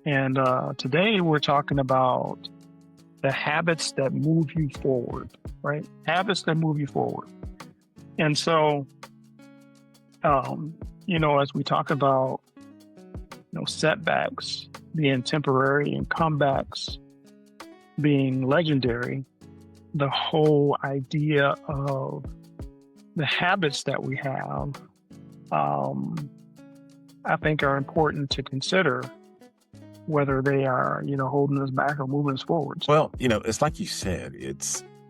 And today we're talking about the habits that move you forward, right? Habits that move you forward. And so, as we talk about, setbacks being temporary and comebacks being legendary, the whole idea of the habits that we have, I think are important to consider whether they are, holding us back or moving us forward. Well, it's like you said,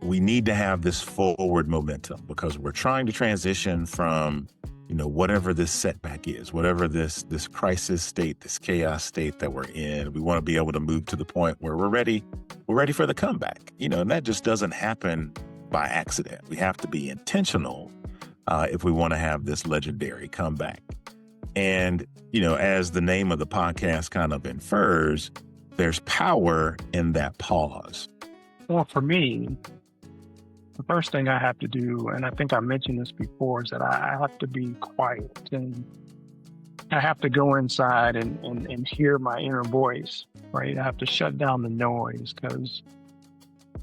we need to have this forward momentum because we're trying to transition from, whatever this setback is, whatever this crisis state, this chaos state that we're in. We want to be able to move to the point where we're ready for the comeback, and that just doesn't happen by accident. We have to be intentional if we want to have this legendary comeback. And, as the name of the podcast kind of infers, there's power in that pause. Well, for me, the first thing I have to do, and I think I mentioned this before, is that I have to be quiet and I have to go inside and hear my inner voice, right? I have to shut down the noise because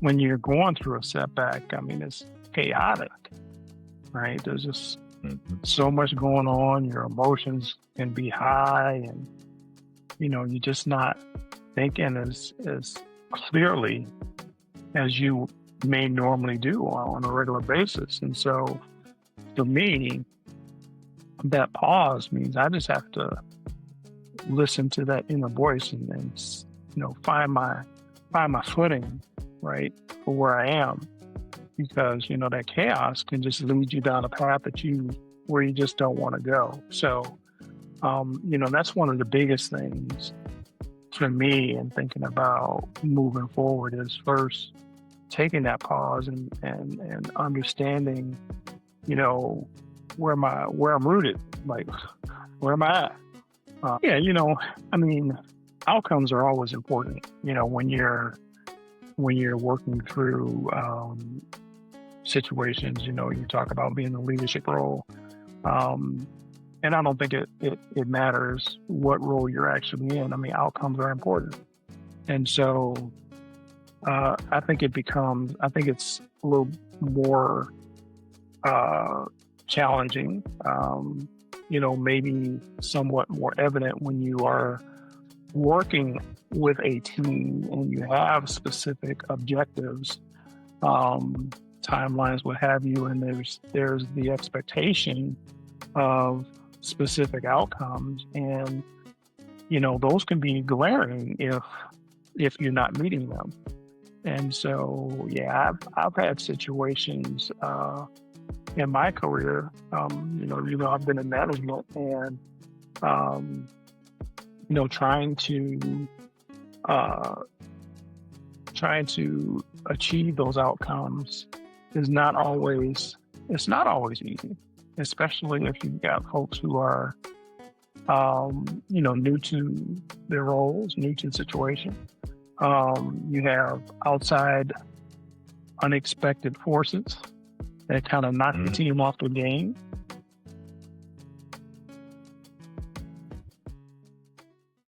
when you're going through a setback, it's chaotic, right? There's just so much going on. Your emotions can be high and, you're just not thinking as clearly as you may normally do on a regular basis. And so for me, that pause means I just have to listen to that inner voice and find my footing, right, for where I am. Because, that chaos can just lead you down a path where you just don't want to go. So, that's one of the biggest things for me in thinking about moving forward is first taking that pause and understanding, where I'm rooted, like where am I at? Outcomes are always important, when you're working through situations, you talk about being in a leadership role. And I don't think it matters what role you're actually in. Outcomes are important. And so I think it's a little more challenging, maybe somewhat more evident when you are working with a team and you have specific objectives, timelines, what have you, and there's the expectation of specific outcomes, and those can be glaring if you're not meeting them. And so I've had situations in my career, I've been in management and trying to achieve those outcomes is not always easy, especially if you've got folks who are, new to their roles, new to the situation. You have outside unexpected forces that kind of knock the team off the game.